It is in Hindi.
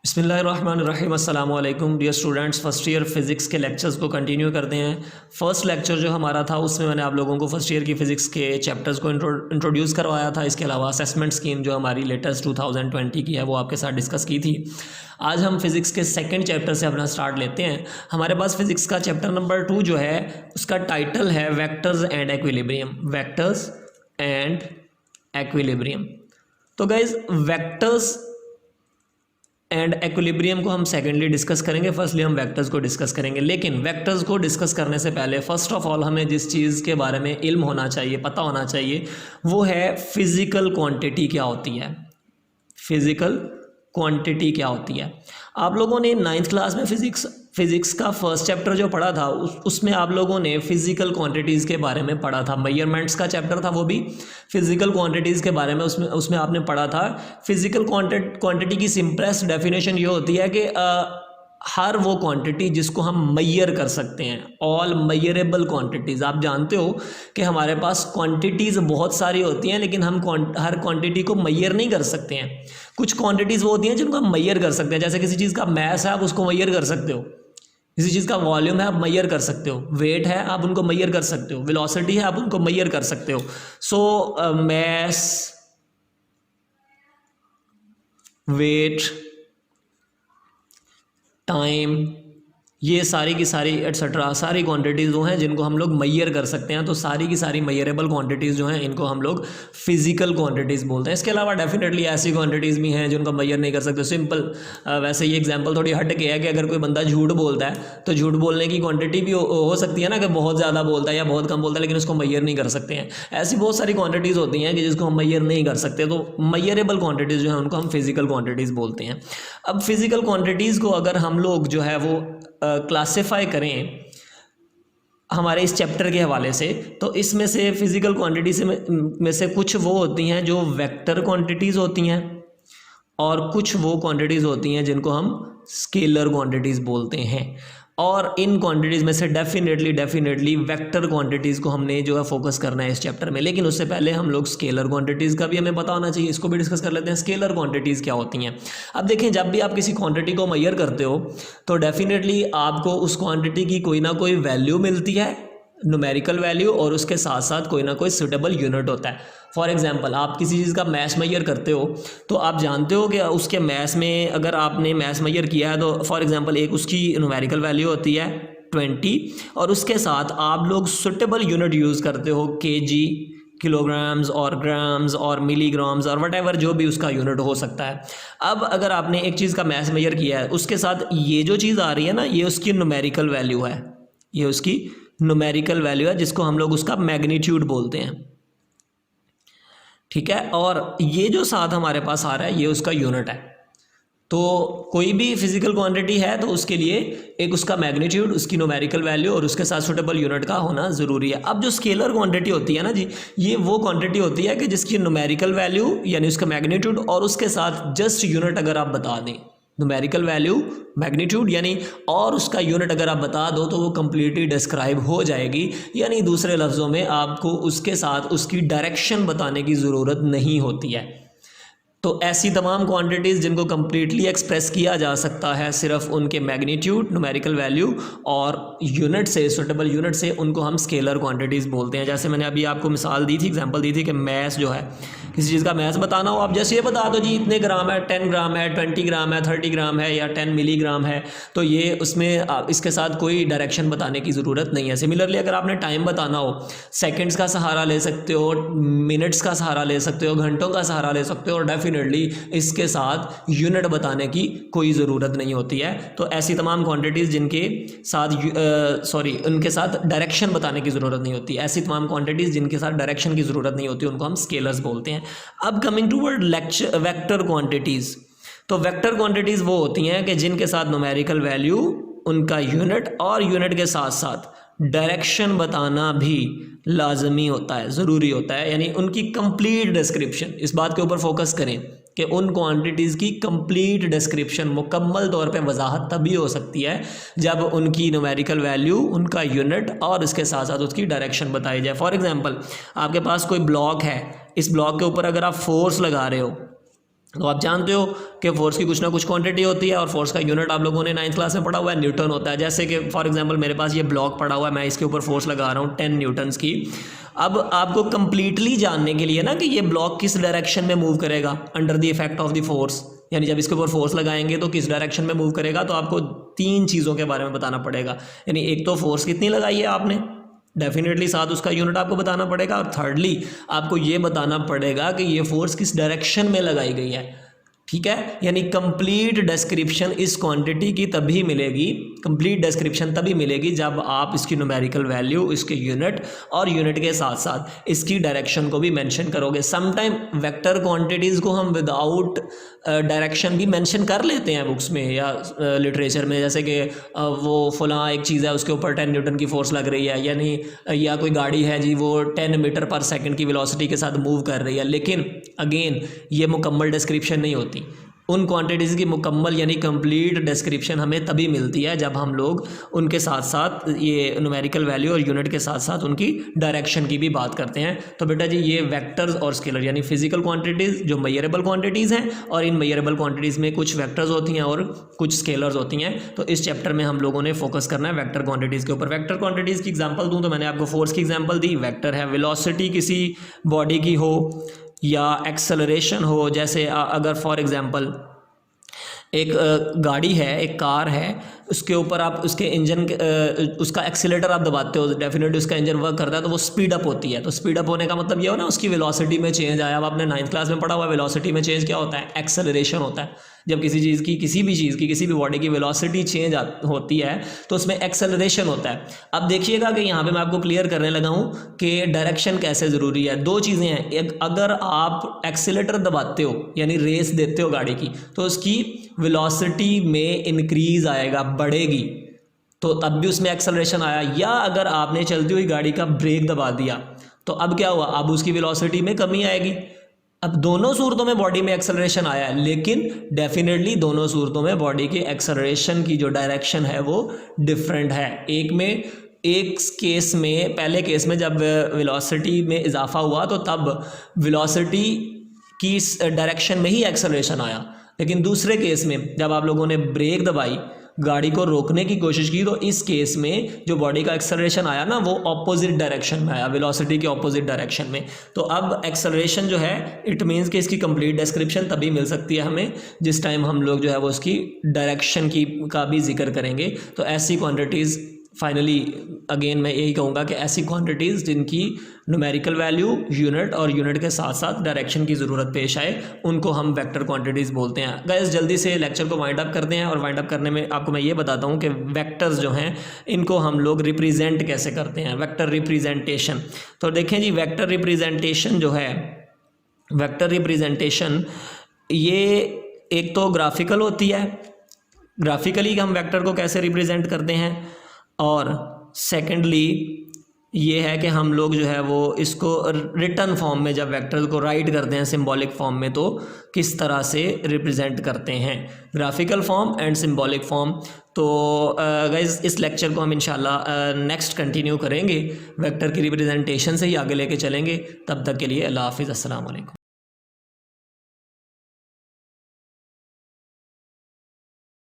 बिस्मिल्लाहिर्रहमानिर्रहीम अस्सलाम वालेकुम dear students. First year physics के लेक्चर्स को कंटिन्यू करते हैं। फर्स्ट लेक्चर जो हमारा था उसमें मैंने आप लोगों को फर्स्ट ईयर की फ़िज़िक्स के चैप्टर्स को इंट्रोड्यूस करवाया था। इसके अलावा असेसमेंट स्कीम जो हमारी लेटेस्ट 2020 की है वो आपके साथ डिस्कस की थी। आज हम फिज़िक्स के सेकंड चैप्टर से अपना स्टार्ट लेते हैं। हमारे पास फिज़िक्स का चैप्टर नंबर 2 जो है उसका टाइटल है vectors and equilibrium. Vectors and equilibrium. तो गाइज वेक्टर्स एंड एक्विलिब्रियम को हम सेकेंडली डिस्कस करेंगे। फर्स्टली हम वेक्टर्स को डिस्कस करेंगे, लेकिन वेक्टर्स को डिस्कस करने से पहले फर्स्ट ऑफ ऑल हमें जिस चीज़ के बारे में इल्म होना चाहिए, पता होना चाहिए, वो है फिज़िकल क्वांटिटी क्या होती है। फिज़िकल क्वांटिटी क्या होती है। आप लोगों ने 9th क्लास में फिज़िक्स का फर्स्ट चैप्टर जो पढ़ा था उसमें आप लोगों ने फिज़िकल क्वांटिटीज़ के बारे में पढ़ा था। मेजरमेंट्स का चैप्टर था, वो भी फिज़िकल क्वांटिटीज़ के बारे में उसमें आपने पढ़ा था। फिज़िकल क्वांटिटी की सिंपलेस्ट डेफिनेशन ये होती है कि हर वो क्वांटिटी जिसको हम मैयर कर सकते हैं, ऑल मैयरेबल क्वांटिटीज़। आप जानते हो कि हमारे पास क्वांटिटीज़ बहुत सारी होती हैं, लेकिन हम हर क्वांटिटी को मैयर नहीं कर सकते हैं। कुछ क्वांटिटीज़ वो होती हैं जिनको हम मैयर कर सकते हैं। जैसे किसी चीज़ का मैस है, आप उसको मैयर कर सकते हो। किसी चीज़ का वॉल्यूम है, आप मैयर कर सकते हो। वेट है, आप उनको मैयर कर सकते हो। वेलोसिटी है, आप उनको मैयर कर सकते हो। सो मैस, वेट, टाइम, ये सारी की सारी एटसेट्रा सारी क्वांटिटीज़ वो हैं जिनको हम लोग मैयर कर सकते हैं। तो सारी की सारी मैयरेबल क्वांटिटीज़ जो हैं इनको हम लोग फिज़िकल क्वांटिटीज़ बोलते हैं। इसके अलावा डेफिनेटली ऐसी क्वांटिटीज़ भी हैं जिनको मैयर नहीं कर सकते। सिंपल वैसे ये एग्जांपल थोड़ी हट के है कि अगर कोई बंदा झूठ बोलता है तो झूठ बोलने की क्वांटिटी भी हो सकती है ना, कि बहुत ज़्यादा बोलता है या बहुत कम बोलता है, लेकिन उसको मैयर नहीं कर सकते हैं। ऐसी बहुत सारी क्वांटिटीज़ होती हैं कि जिसको हम मैयर नहीं कर सकते। तो मैयरेबल क्वांटिटीज़ जो हैं उनको हम फिज़िकल क्वांटिटीज़ बोलते हैं। अब फिज़िकल क्वांटिटीज़ को अगर हम लोग जो है वो क्लासिफाई करें हमारे इस चैप्टर के हवाले से, तो इसमें से फिज़िकल क्वांटिटी में से कुछ वो होती हैं जो वेक्टर क्वांटिटीज़ होती हैं, और कुछ वो क्वांटिटीज़ होती हैं जिनको हम स्केलर क्वांटिटीज़ बोलते हैं। और इन क्वांटिटीज़ में से डेफिनेटली वेक्टर क्वांटिटीज़ को हमने जो है फोकस करना है इस चैप्टर में। लेकिन उससे पहले हम लोग स्केलर क्वांटिटीज़ का भी हमें पता होना चाहिए, इसको भी डिस्कस कर लेते हैं। स्केलर क्वांटिटीज़ क्या होती हैं। अब देखें, जब भी आप किसी क्वांटिटी को मैयर करते हो तो डेफिनेटली आपको उस क्वांटिटी की कोई ना कोई वैल्यू मिलती है, न्यूमेरिकल वैल्यू, और उसके साथ साथ कोई ना कोई सुटेबल यूनिट होता है। फॉर एग्जांपल, आप किसी चीज़ का मैस मैयर करते हो तो आप जानते हो कि उसके मैस में अगर आपने मैस मैयर किया है तो फॉर एग्जांपल एक उसकी न्यूमेरिकल वैल्यू होती है 20, और उसके साथ आप लोग सुटेबल यूनिट यूज़ करते हो केजी, किलोग्राम्स और ग्राम्स और मिलीग्राम्स और वट जो भी उसका यूनिट हो सकता है। अब अगर आपने एक चीज़ का मैस मैयर किया है, उसके साथ ये जो चीज़ आ रही है ना, ये उसकी न्यूमेरिकल वैल्यू है। ये उसकी न्यूमेरिकल वैल्यू है जिसको हम लोग उसका मैग्नीट्यूड बोलते हैं, ठीक है। और ये जो साथ हमारे पास आ रहा है ये उसका यूनिट है। तो कोई भी फिजिकल क्वांटिटी है तो उसके लिए एक उसका मैग्नीट्यूड, उसकी न्यूमेरिकल वैल्यू और उसके साथ सुटेबल यूनिट का होना ज़रूरी है। अब जो स्केलर क्वांटिटी होती है ना जी, ये वो क्वांटिटी होती है कि जिसकी न्यूमेरिकल वैल्यू यानी उसका मैग्नीट्यूड और उसके साथ जस्ट यूनिट अगर आप बता दें, न्यूमेरिकल वैल्यू, मैग्नीट्यूड यानी और उसका यूनिट अगर आप बता दो तो वो कंप्लीटली डिस्क्राइब हो जाएगी। यानी दूसरे लफ्ज़ों में आपको उसके साथ उसकी डायरेक्शन बताने की ज़रूरत नहीं होती है। तो ऐसी तमाम क्वांटिटीज़ जिनको कम्प्लीटली एक्सप्रेस किया जा सकता है सिर्फ उनके मैग्नीट्यूड, न्यूमेरिकल वैल्यू और यूनिट से, सुटेबल यूनिट से, उनको हम स्केलर क्वांटिटीज़ बोलते हैं। जैसे मैंने अभी आपको मिसाल दी थी, एग्जांपल दी थी कि मैस जो है, किसी चीज़ का मैस बताना हो, आप जैसे ये बता दो जी इतने ग्राम है, 10 ग्राम है, 20 ग्राम है, 30 ग्राम है या 10 मिलीग्राम है, तो ये उसमें इसके साथ कोई डायरेक्शन बताने की ज़रूरत नहीं है। सिमिलरली अगर आपने टाइम बताना हो, सेकेंड्स का सहारा ले सकते हो, मिनट्स का सहारा ले सकते हो, घंटों का सहारा ले सकते हो, और डेफिनेटली इसके साथ यूनिट बताने की कोई ज़रूरत नहीं होती है। तो ऐसी तमाम क्वांटिटीज़ जिनके साथ उनके साथ डायरेक्शन बताने की ज़रूरत नहीं होती, ऐसी तमाम क्वांटिटीज़ जिनके साथ डायरेक्शन की ज़रूरत नहीं होती, उनको हम स्केलर्स बोलते हैं। अब कमिंग टूवर्ड वेक्टर क्वांटिटीज़, तो वेक्टर क्वांटिटीज़ वो होती हैं कि जिनके साथ न्यूमेरिकल वैल्यू, उनका यूनिट और यूनिट के साथ साथ डायरेक्शन बताना भी लाजमी होता है, ज़रूरी होता है। यानी उनकी कंप्लीट डिस्क्रिप्शन, इस बात के ऊपर फोकस करें कि उन क्वांटिटीज़ की कंप्लीट डिस्क्रिप्शन, मुकम्मल तौर पे वजाहत तभी हो सकती है जब उनकी न्यूमेरिकल वैल्यू, उनका यूनिट और इसके साथ साथ उसकी डायरेक्शन बताई जाए। फॉर एग्जांपल, आपके पास कोई ब्लॉक है, इस ब्लॉक के ऊपर अगर आप फोर्स लगा रहे हो तो आप जानते हो कि फोर्स की कुछ ना कुछ क्वांटिटी होती है और फोर्स का यूनिट आप लोगों ने 9th क्लास में पढ़ा हुआ है, न्यूटन होता है। जैसे कि फॉर एग्जांपल मेरे पास ये ब्लॉक पड़ा हुआ है, मैं इसके ऊपर फोर्स लगा रहा हूँ 10 न्यूटन्स की। अब आपको कंप्लीटली जानने के लिए ना कि ये ब्लॉक किस डायरेक्शन में मूव करेगा under the effect of the force, यानी जब इसके ऊपर फोर्स लगाएंगे तो किस डायरेक्शन में मूव करेगा, तो आपको 3 चीज़ों के बारे में बताना पड़ेगा। यानी एक तो फोर्स कितनी लगाई है आपने, डेफिनेटली साथ उसका यूनिट आपको बताना पड़ेगा, और थर्डली आपको ये बताना पड़ेगा कि ये फोर्स किस डायरेक्शन में लगाई गई है। ठीक है, यानी कंप्लीट डिस्क्रिप्शन इस क्वांटिटी की तभी मिलेगी, कंप्लीट डिस्क्रिप्शन तभी मिलेगी जब आप इसकी न्यूमेरिकल वैल्यू, इसके यूनिट और यूनिट के साथ साथ इसकी डायरेक्शन को भी मेंशन करोगे। समटाइम वेक्टर क्वांटिटीज़ को हम विदाउट डायरेक्शन भी मेंशन कर लेते हैं बुक्स में या लिटरेचर में, जैसे कि वो फलां एक चीज़ है उसके ऊपर 10 न्यूटन की फोर्स लग रही है, यानी या कोई गाड़ी है जी वो 10 मीटर पर सेकंड की वेलोसिटी के साथ मूव कर रही है। लेकिन अगेन ये मुकम्मल डिस्क्रिप्शन नहीं होती। उन क्वांटिटीज़ की मुकम्मल यानी कंप्लीट डिस्क्रिप्शन हमें तभी मिलती है जब हम लोग उनके साथ साथ ये न्यूमेरिकल वैल्यू और यूनिट के साथ साथ उनकी डायरेक्शन की भी बात करते हैं। तो बेटा जी ये वेक्टर्स और स्केलर यानी फिजिकल क्वांटिटीज़ जो मेजरेबल क्वांटिटीज़ हैं, और इन मेजरेबल क्वांटिटीज़ में कुछ वेक्टर्स होती हैं और कुछ स्केलर्स होती हैं। तो इस चैप्टर में हम लोगों ने फोकस करना है वेक्टर क्वांटिटीज़ के ऊपर। वेक्टर क्वांटिटीज़ की एग्जाम्पल दूँ तो मैंने आपको फोर्स की एग्जाम्पल दी। वेक्टर है वेलोसिटी किसी बॉडी की हो या एक्सेलरेशन हो, जैसे अगर फॉर एग्जांपल एक गाड़ी है, एक कार है, उसके ऊपर आप उसके इंजन उसका एक्सीलेटर आप दबाते हो, डेफिनेटली उसका इंजन वर्क करता है तो वो स्पीड अप होती है। तो स्पीड अप होने का मतलब ये हो ना उसकी वेलोसिटी में चेंज आया। अब आपने 9th क्लास में पढ़ा हुआ, वेलोसिटी में चेंज क्या होता है, एक्सेलरेशन होता है। जब किसी चीज़ की किसी भी बॉडी की वेलोसिटी चेंज होती है तो उसमें एक्सेलरेशन होता है। अब देखिएगा कि यहाँ पे मैं आपको क्लियर करने लगा हूँ कि डायरेक्शन कैसे ज़रूरी है। 2 चीज़ें हैं, एक अगर आप एक्सीलेटर दबाते हो यानी रेस देते हो गाड़ी की तो उसकी वेलोसिटी में इंक्रीज़ आएगा, बढ़ेगी, तो तब भी उसमें एक्सेलरेशन आया। या अगर आपने चलती हुई गाड़ी का ब्रेक दबा दिया तो अब क्या हुआ, अब उसकी वेलोसिटी में कमी आएगी। अब दोनों सूरतों में बॉडी में एक्सेलरेशन आया है, लेकिन डेफिनेटली दोनों सूरतों में बॉडी के एक्सेलरेशन की जो डायरेक्शन है वो डिफरेंट है। एक केस में, पहले केस में जब वेलोसिटी में इजाफा हुआ तो तब वेलोसिटी की डायरेक्शन में ही एक्सेलरेशन आया, लेकिन दूसरे केस में जब आप लोगों ने ब्रेक दबाई, गाड़ी को रोकने की कोशिश की, तो इस केस में जो बॉडी का एक्सेलरेशन आया ना वो ऑपोजिट डायरेक्शन में आया, वेलोसिटी के ऑपोजिट डायरेक्शन में। तो अब एक्सेलरेशन जो है इट मीन्स कि इसकी कंप्लीट डिस्क्रिप्शन तभी मिल सकती है हमें जिस टाइम हम लोग जो है वो उसकी डायरेक्शन की का भी जिक्र करेंगे। तो ऐसी क्वांटिटीज़ फाइनली अगेन मैं यही कहूँगा कि ऐसी क्वांटिटीज़ जिनकी न्यूमेरिकल वैल्यू, यूनिट और यूनिट के साथ साथ डायरेक्शन की ज़रूरत पेश आए उनको हम वेक्टर क्वांटिटीज़ बोलते हैं। गाइस जल्दी से लेक्चर को वाइंड अप करते हैं, और वाइंड अप करने में आपको मैं ये बताता हूँ कि वेक्टर्स जो हैं इनको हम लोग रिप्रेजेंट कैसे करते हैं, वेक्टर रिप्रेजेंटेशन। तो देखें जी, वेक्टर रिप्रेजेंटेशन जो है, वेक्टर रिप्रेजेंटेशन ये एक तो ग्राफिकल होती है, ग्राफिकली हम वेक्टर को कैसे रिप्रेजेंट करते हैं, और सेकेंडली ये है कि हम लोग जो है वो इसको रिटन फॉर्म में जब वेक्टर को राइट करते हैं सिंबॉलिक फॉर्म में तो किस तरह से रिप्रेजेंट करते हैं, graphical form and symbolic form. तो गाइस इस लेक्चर को हम इंशाल्लाह नेक्स्ट कंटिन्यू करेंगे, वेक्टर की रिप्रेजेंटेशन से ही आगे लेके चलेंगे। तब तक के लिए अल्लाह हाफिज़, अस्सलाम वालेकुम।